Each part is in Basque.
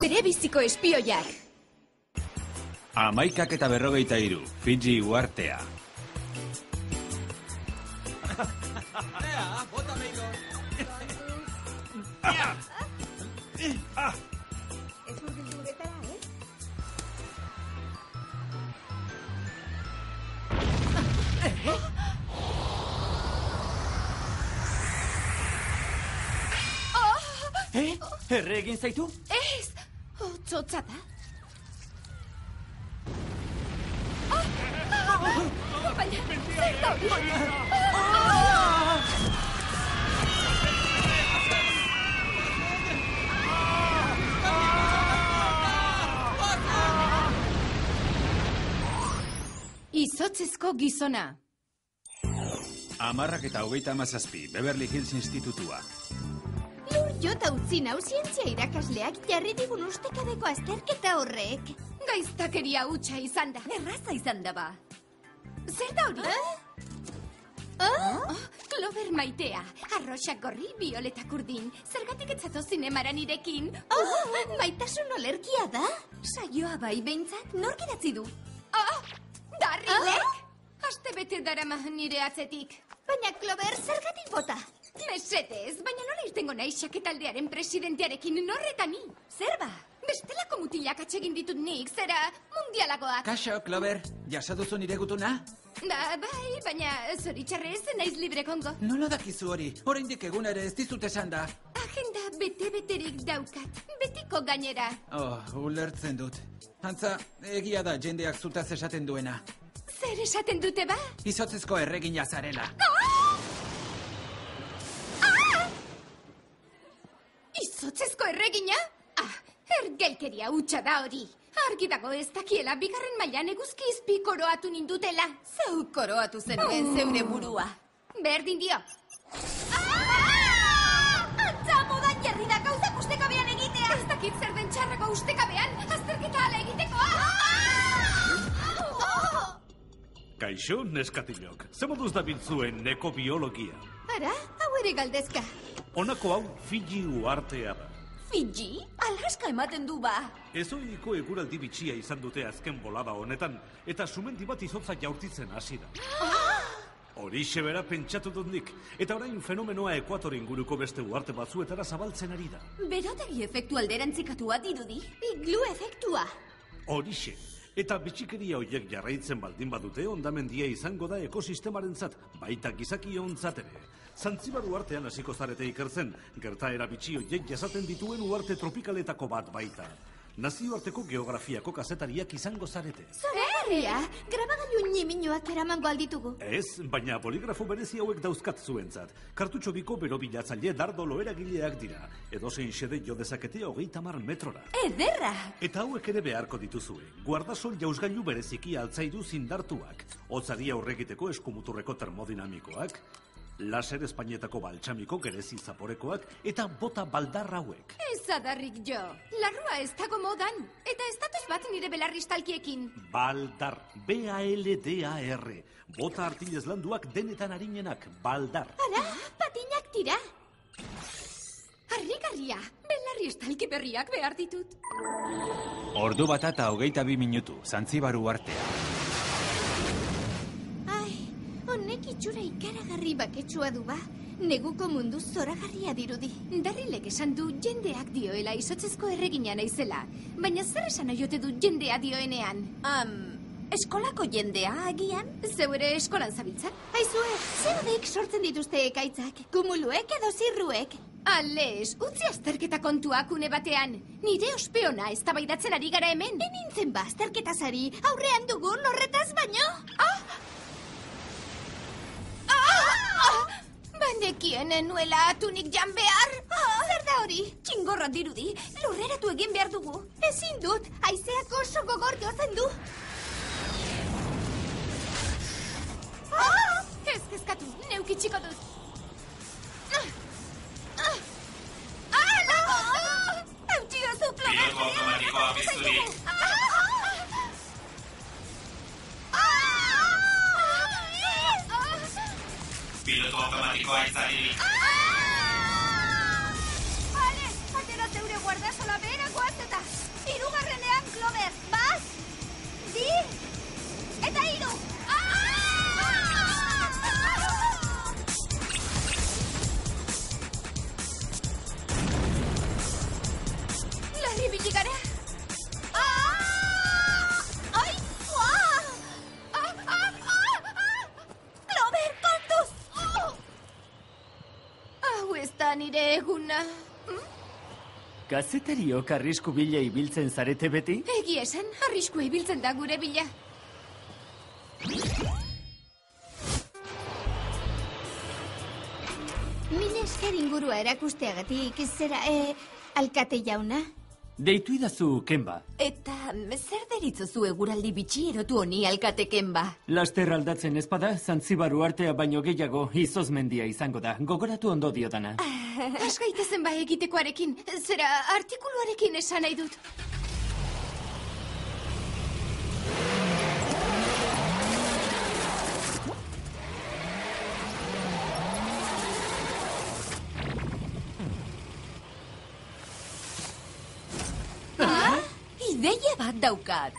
bere biziko espioiak. 11:43, Fiji uhartea. Ez urbildu betara, Erre egin zaitu? Ez! Otzotza da. Baina, zer da hori? Izotzezko gizona. 10:37, Beverly Hills Institutua. Lur jota utzi nau zientzia irakasleak jarri digun ustekabeko azterketa horrek. Gaiztakeria hutsa izan da. Erraza izan da ba. Zer da hori? Clover maitea, arroxak gorri, bioletak urdin. Zergatik etzatu zinemara nirekin? Maitasun alergia da? Saioa bai behintzat, nork idatzi du? Darrilek? Aste bete darama nire atzetik. Baina Clover zergatik bota? Mesedez, baina nola irtengo nahi xaketaldearen presidentearekin norreta ni? Zer ba? Bestelako mutilak atsegin ditut nik, zera mundialagoak. Kaixo, Clover, jasaduzu nire gutuna? Bai, baina zoritxarrez naiz libre kongo. Nola dakizu hori? Oraindik egun ere ez dizut esan da. Agenda bete-beterik daukat, betiko gainera. Ulertzen dut. Antza, egia da jendeak zutaz esaten duena. Zer esaten dute ba? Izotzezko erregina zarela. Izotzezko erregina? Ergelkeria hutsa da hori. Argi dago ez dakiela bigarren mailan eguzki izpi koroatu nindutela. Zeu koroatu zenuen zeure burua. Berdin dio. Antza modan jarri da gauzak ustekabean egitea. Ez dakit zer den txarrago ustekabean, azterketa ala egiteko. Kaixo, neskatilok. Ze moduz da bintzuen nekobiologia? Ara, hau ere galdezka. Honako hau Fiji uhartea da. Fiji? Alaska ematen du ba. Ezoiko eguraldi bitxia izan dute azken bolada honetan, eta sumendi bat izotza jaurtitzen hasi da. Horixe bera pentsatu dut nik, eta orain fenomenoa ekuator inguruko beste uharte batzuetara zabaltzen ari da. Berotegi efektu alderantzikatua dirudi? Iglu efektua. Horixe. Eta bitxikeria horiek jarraitzen baldin badute, ondamendia izango da ekosistemarentzat, baita gizaki ontzat ere. Zantzibar uhartean hasiko zarete ikertzen, gertaera bitxi horiek jasaten dituen uharte tropikaletako bat baita. Nazioarteko geografiako kazetariak izango zarete. Zoragarria, grabagailu ñiminoak eramango alditugu. Ez, baina poligrafo berezi hauek dauzkat zuentzat. Kartutxo biko bero bilatzaile dardo loeragileak dira. Edozein xede jo dezakete 30 metrora. Ederra! Eta hauek ere beharko dituzue. Guardasol jauzgailu bereziki altzairu zindartuak. Hotzari aurregiteko eskumuturreko termodinamikoak. Laser espainetako baltsamiko gerezi zaporekoak eta bota baldar hauek. Ez adarrik jo. Larrua ez dago modan. Eta ez datuz bat nire belarristalkiekin. Baldar. B-A-L-D-A-R. Bota artilez landuak denetan harinenak. Baldar. Ara, patinak tira. Harrigarria. Belarristalki berriak behar ditut. Ordu bat eta 22 minutu, Zantzibar uhartea. Honek itxura ikaragarri baketsua du ba. Neguko mundu zoragarria dirudi. Darrilek esan du jendeak dioela izotzezko erregina naizela. Baina zer esan oiote du jendea dioenean? Eskolako jendea agian? Zeu ere eskolan zabiltzan? Aizue, zeudeik sortzen dituzte ekaitzak. Kumuluek edo zirruek. Ales, utzi azterketa kontuak une batean. Nire ospeona eztabaidatzen ari gara hemen. Enintzen ba azterketazari, aurrean dugun horretaz baino. Banekien enuela atunik jan behar. Zer da hori? Txingorra dirudi, lurreratu egin behar dugu. Ezin dut, haizeak oso gogor jotzen du. Ez kezkatu, neukitxiko dut. Eutxiozu, Clover! Pilotu automatikoa bizuri. Pilotu automatikoa izari. Ale, atera zeure guardasola behera guaz eta... Kazetariok arrisku bila ibiltzen zarete beti? Egia esan, arriskua ibiltzen da gure bila. Mila esker ingurua erakusteagatik, zera, alkate jauna? Deitu idazu Kenba. Eta zer deritzozu eguraldi bitxi erotu honi alkate Kenba? Laster aldatzen ezpada, Zantzibaru artea baino gehiago izozmendia izango da. Gogoratu ondo diodana. Has gaitezen ba egitekoarekin, zera artikuluarekin esan nahi dut. Ideia bat daukat.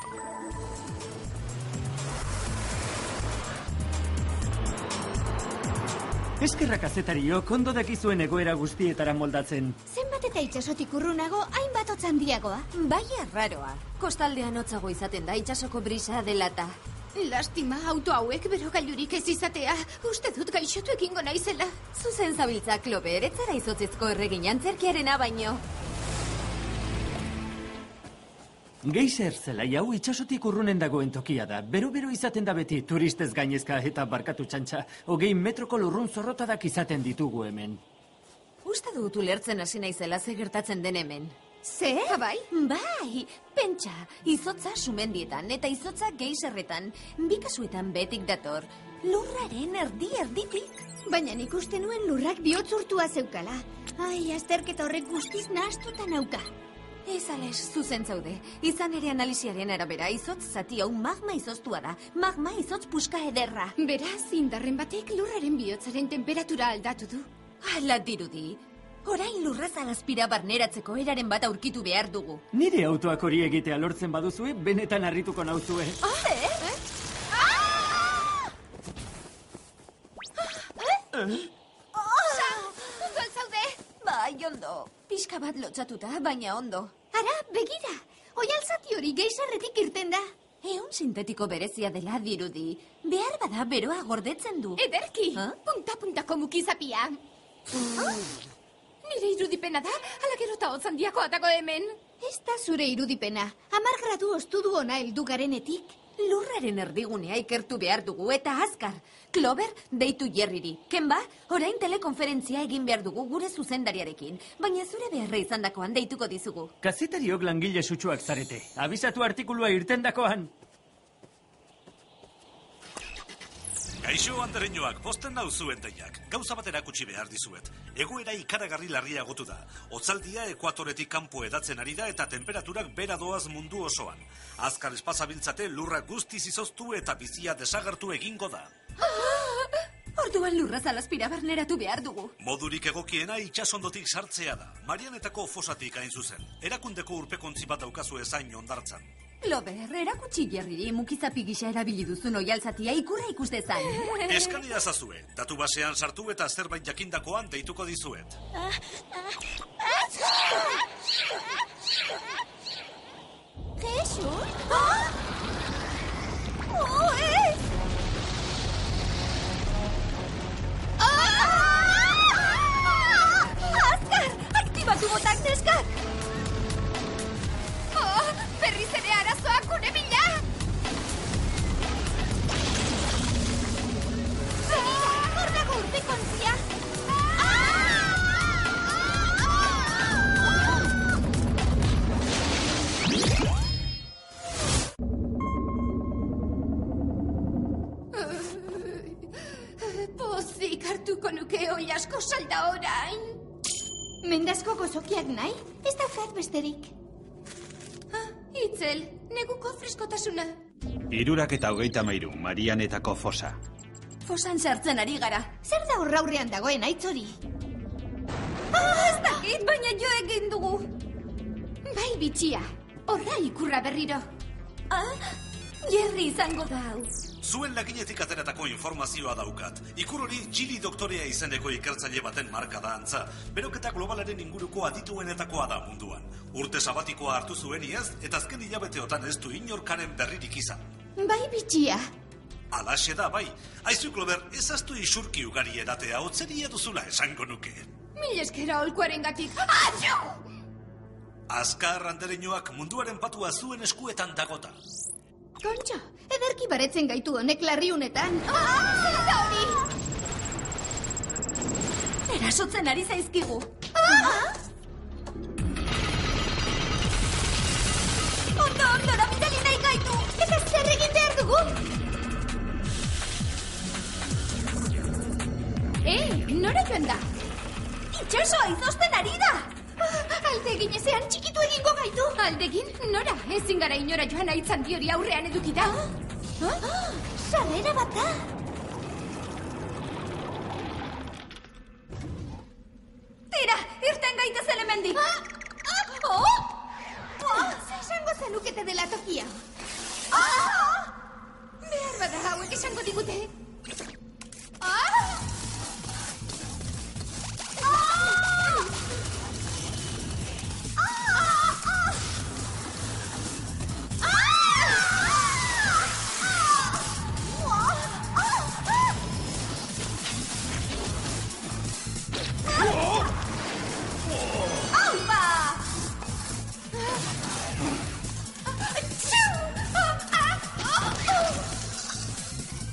Eskerrak kazetariok ondo dakizuen egoera guztietara moldatzen. Zenbat eta itxasotik urrunago, hainbat hotz handiagoa. Bai arraroa. Kostaldean hotzago izaten da itxasoko brisa delata. Lastima, auto hauek berogailurik ez izatea. Uste dut gaixotu egingo naizela. Zuzen zabiltza, Clover, ez zara izotzezko erregin antzerkiarena baino. Geiser zelai hau itxasotik urrunen dagoen tokia da. Bero-bero izaten da beti turistez gainezka eta barkatu txantxa. 20 metroko lurrun zorrotadak izaten ditugu hemen. Uste dut ulertzen hasi naizela ze gertatzen den hemen. Ze, bai? Bai, pentsa, izotza sumendietan eta izotza geiserretan. Bi kasuetan betik dator. Lurraren erdi-erditik. Baina nik uste nuen lurrak bihotzurtua zeukala. Ai, azterketa horrek guztiz nahastuta nauka. Ez ales, zuzen zaude. Izan ere analiziaren arabera, izotz zati hau magma izoztua da. Magma izotz puska ederra. Beraz, indarren batek lurraren bihotzaren temperatura aldatu du. Ala dirudi. Orain lurraz alazpira barneratzeko eraren bat aurkitu behar dugu. Nire autoak hori egitea lortzen baduzue, benetan harrituko nauzue. Ondo alzaude! Bai, ondo. Pixka bat lotxatuta, baina ondo. Ara, begira, oialzati hori geisarretik irten da. Ehun sintetiko berezia dela dirudi. Behar bada beroa gordetzen du. Ederki! Punta-puntako mukizapia. Nire irudipena da, ala gero eta hotzandiakoa dago hemen. Ez da zure irudipena. 10 gradu ostu du ona heldu garenetik. Lurraren erdigunea ikertu behar dugu eta azkar. Clover, deitu Jerryri. Kenba, orain telekonferentzia egin behar dugu gure zuzendariarekin. Baina zure beharra izandakoan deituko dizugu. Kazetariok langile sutsuak zarete. Abisatu artikulua irtendakoan. Gaixo andereñoak posten nauzuen deiak. Gauza bat erakutsi behar dizuet. Egoera ikaragarri larriagotu da. Hotzaldia ekuatoretik kanpo edatzen ari da eta temperaturak bera doaz mundu osoan. Azkar espazabiltzate lurrak guztiz izoztu eta bizia desagertu egingo da. Orduan lurraz alazpira barneratu behar dugu. Modurik egokiena itsasondotik sartzea da. Marianetako fosatik hain zuzen. Erakundeko urpekontzi bat daukazu ezain ondartzan. Clover, erakutsi Jerryri mukizapi gisa erabili duzun oialzatia ikurra ikus dezan. Eskalia zazue. Datu basean sartu eta zerbait jakindakoan deituko dizuet. Jesus? Azkar! Aktibatu botak, neskak! Berriz ere arazoak gure bila! Hor dago urpekontzia! Pozik hartuko nuke oi asko salda orain. Mendazko gozokiak nahi? Ez daukat besterik. Itzel, neguko freskotasuna. 333, Marianetako fosa. Fosan sartzen ari gara. Zer da horraurrean dagoen aitzori? Ez dakit, baina jo egin dugu. Bai, bitxia. Horra ikurra berriro. Jerry izango da hau. Zuen laginetik ateratako informazioa daukat. Ikur hori Gili doktorea izeneko ikertzaile baten marka da antza. Beroketa globalaren inguruko adituenetakoa da munduan. Urte sabatikoa hartu zuen iaz, eta azken hilabeteotan ez du inorkaren berririk izan. Bai, bitxia. Alaxe da, bai. Aizu, Clover, ezaztu isurki ugari edatea, otzeria duzula esango nuke. Mil eskera holkoaren gatik. Atxo! Azkar andereñoak munduaren patua zuen eskuetan dagota. Kontxo, ederki baretzen gaitu honek larriunetan. Zer da hori? Erasotzen ari zaizkigu. Ondora bitali nahi gaitu. Eta zer egin behar dugu? Nora joan da? Itxasoa izozten ari da. Aldegin ezean txikitu egingo gaitu. Aldegin, nora, ezin gara inora joan aitzan hori aurrean edukita. Sarrera bat da. Tira, irten gaitez elemendik. Zer esango zenukete dela tokia? Behar bada hauek esango digute.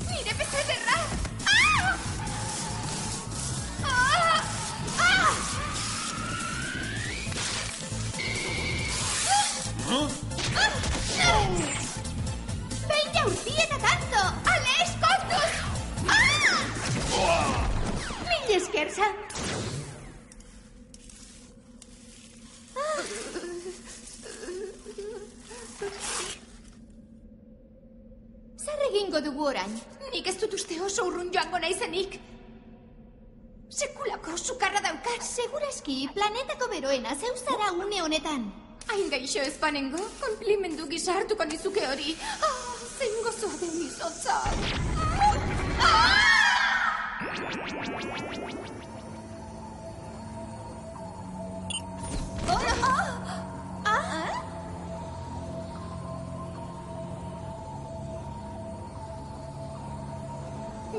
Nire pezaterra! Behin jaurti eta tanto! Ales, kontuz! Mil esker, Sam. Zer egingo dugu orain? Nik ez dut uste oso urrun joango naizenik. Sekulako sukarra daukat. Segurazki, planetako beroena zeu zara une honetan. Hain gaixo ez banengo, konplimendu gisa hartuko nizuke hori. Zein gozoa den izotza.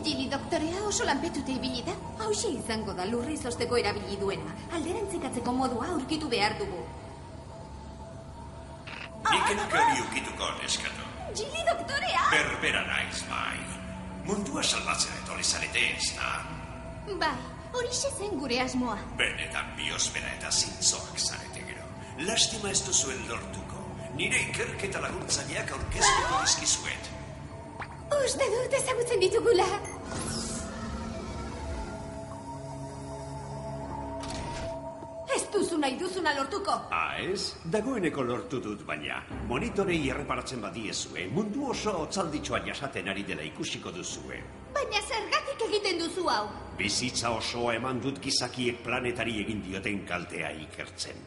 Gili doktorea oso lanpetuta ibili da. Hauxe izango da lurra izosteko erabili duena. Alderantzikatzeko modua aurkitu behar dugu. Nik hori ukituko neskatu. Gili doktorea! Berbera naiz, bai. Mundua salbatzea etorri zarete ez da. Bai, horixe zen gure asmoa. Benetan biosfera eta zintzoak zarete gero. Lastima ez duzuen lortuko. Nire ikerketa laguntzaileak aurkeztuko dizkizuet. Uste dut ezagutzen ditugula. Ez duzu nahi duzuna lortuko. Ez? Dagoeneko lortu dut, baina monitorei erreparatzen badiezue, mundu oso otzalditxoa jasaten ari dela ikusiko duzue. Baina zergatik egiten duzu hau? Bizitza osoa eman dut gizakiek planetari egin dioten kaltea ikertzen.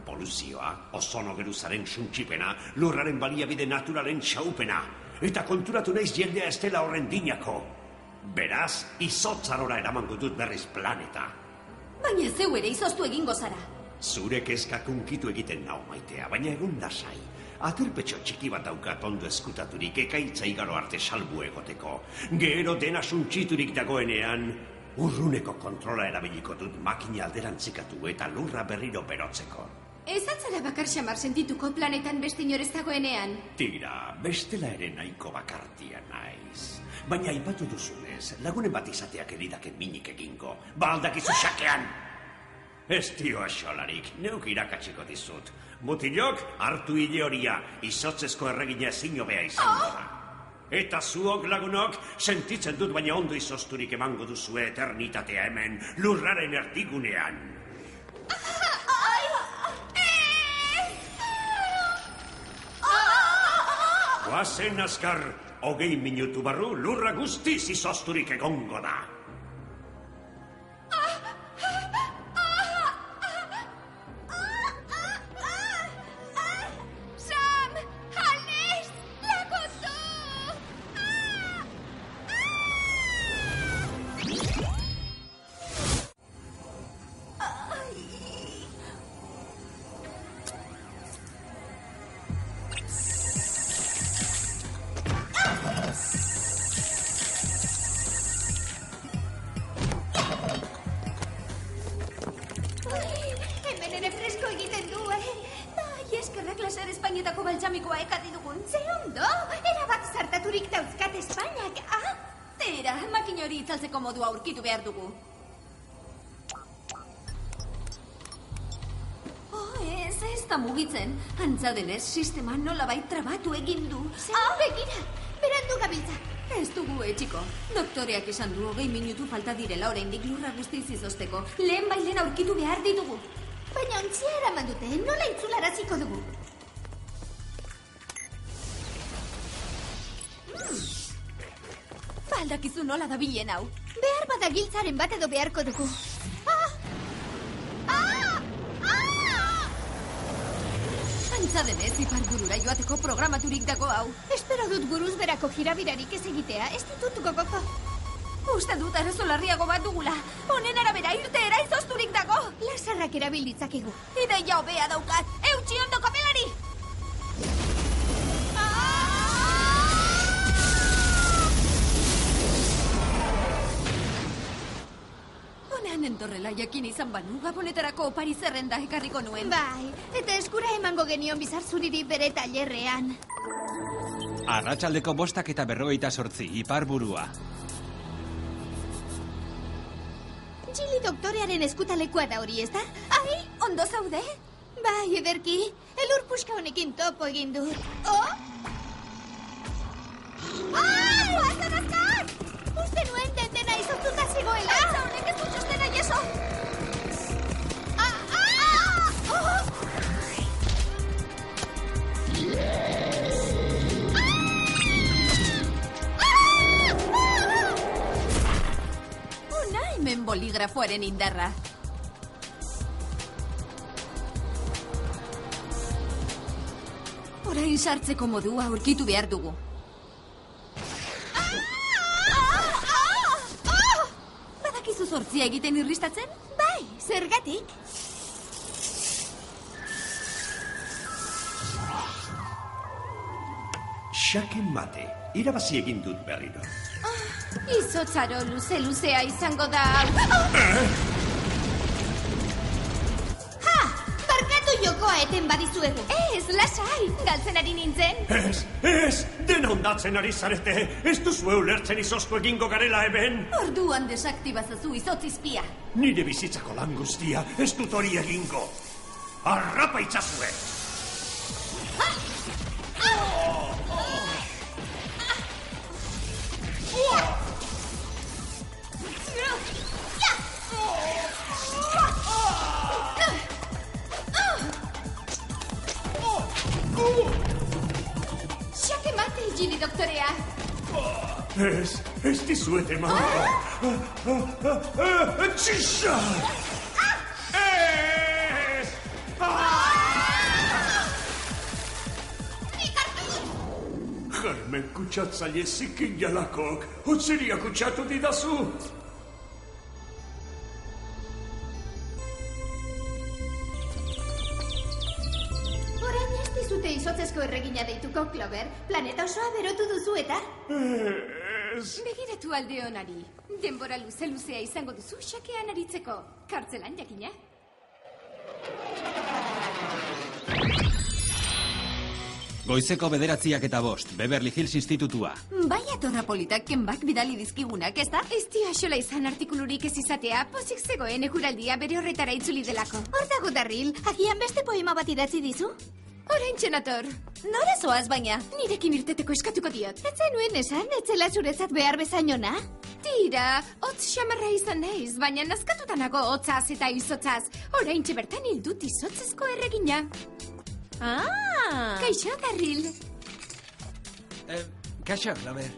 Poluzioa, ozono geruzaren suntsipena, lurraren baliabide naturalen xaupena, eta konturatu naiz jendea ez dela horren dinako. Beraz, izotzarora eramango dut berriz planeta. Baina zeu ere izoztu egingo zara. Zure kezkak unkitu egiten nau maitea, baina egun lasai. Aterpetxo txiki bat daukat ondo eskutaturik ekaitza igaro arte salbu egoteko. Gero dena suntsiturik dagoenean, urruneko kontrola erabiliko dut makina alderantzikatu eta lurra berriro berotzeko. Ez atzara bakar xamar sentituko planetan beste inorez dagoenean. Tira, bestela ere nahiko bakartia naiz. Baina aipatu duzunez, lagunen bat izateak eridaken minik egingo. Ba aldakizu xakean! Ez dio axolarik, neuk irakatsiko dizut. Mutilok, hartu hile horia, izotzezko erregina ezin hobea izango da. Eta zuok lagunok, sentitzen dut baina ondo izozturik emango duzue eternitatea hemen, lurraren erdigunean. Guazen azkar, 20 minutu barru lurra guztiz izozturik egongo da. Sam! Hannes! Lakozu! zer Espainietako baltsamikoa ekarri dugun. Ze ondo, erabat zartaturik dauzkat Espainiak. Tira, makina hori itzaltzeko modua aurkitu behar dugu. Ez da mugitzen. Antza denez, sistema nolabait trabatu egin du. Begira, berandu gabiltza. Ez dugu, txiko. Doktoreak esan du 20 minutu falta direla oraindik lurra guztiz izozteko. Lehen bailen aurkitu behar ditugu. Baina ontzia eraman dute, nola itzularaziko dugu? Baldakizu nola da bilen hau. Behar bada giltzaren bat edo beharko dugu. Antza denez, iparburura joateko programaturik dago hau. Espero dut buruz berako jirabirarik ez egitea, ez ditut gogoko. Uste dut arazo larriago bat dugula. Honen arabera irteera izozturik dago. Lasarrak erabilditzakegu. Ideia hobea daukat. Eutsi ondo kapelari! Honean entorrela jakin izan banu, gabonetarako opari zerrenda ekarriko nuen. Bai, eta eskura emango genion bizar zuriri bere tailerrean. Arratsaldeko 5:48, iparburua. Gili doktorearen eskutalekua da hori, ez da? Ai, ondo zaude? Bai, ederki, elur puska honekin topo egin dut. Guazan azkar! Uste nuen dendena izoztuta zegoela. Altza honek ez dut txostena jeso. Ona hemen boligrafoaren indarra. Orain sartzeko modua aurkitu behar dugu. Badakizu zortzia egiten irristatzen? Bai, zergatik? Xake mate, irabazi egin dut berriro. Izotzaro luze-luzea izango da. Barkatu jokoa eten badizuegu. Ez, lasai, galtzen ari nintzen. Ez, dena ondatzen ari zarete. Ez duzu ulertzen izoztu egingo garela hemen. Orduan desaktibazazu izotzizpia. Nire bizitzako lan guztia, ez dut hori egingo. Arrapa itzazue! Xake mate, Gili doktorea. Ez dizuete mango. Txixa! Ez! Jarmen kutsatzaile zikin jalakok. Hotzeria kutsatu didazu. Orain ez dizute izotzezko erregina deituko, Clover. Planeta osoa berotu duzu eta? Begiratu alde honari. Denbora luze-luzea izango duzu xakean aritzeko. Kartzelan jakina. Goizeko 9:05, Beverly Hills Institutua. Bai atorra politak kenbak bidali dizkigunak, ez da? Ez dio xola izan artikulurik ez izatea, pozik zegoen eguraldia bere horretara itzuli delako. Hor dago Darryl, agian beste poema bat idatzi dizu? Orain txenator. Nora zoaz baina? Nirekin irteteko eskatuko diot. Ez zenuen esan, etzela zuretzat behar bezainona? Tira, hotz xamarra izan naiz, baina nazkatuta nago hotzaz eta izotzaz. Orain bertan hildut izotzezko erregina. Kaixo, Darryl. Kaixo, Clover.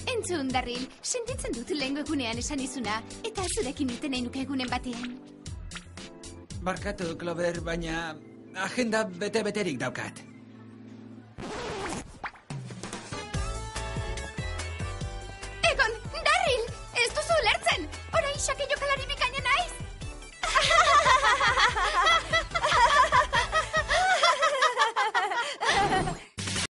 Entzun, Darryl, sentitzen dut lehengo egunean esan izuna, eta zurekin irten nahi nuke egunen batean. Barkatu, Clover, baina agenda bete-beterik daukat. Egon, Darryl, ez duzu ulertzen! Orain xake jokalari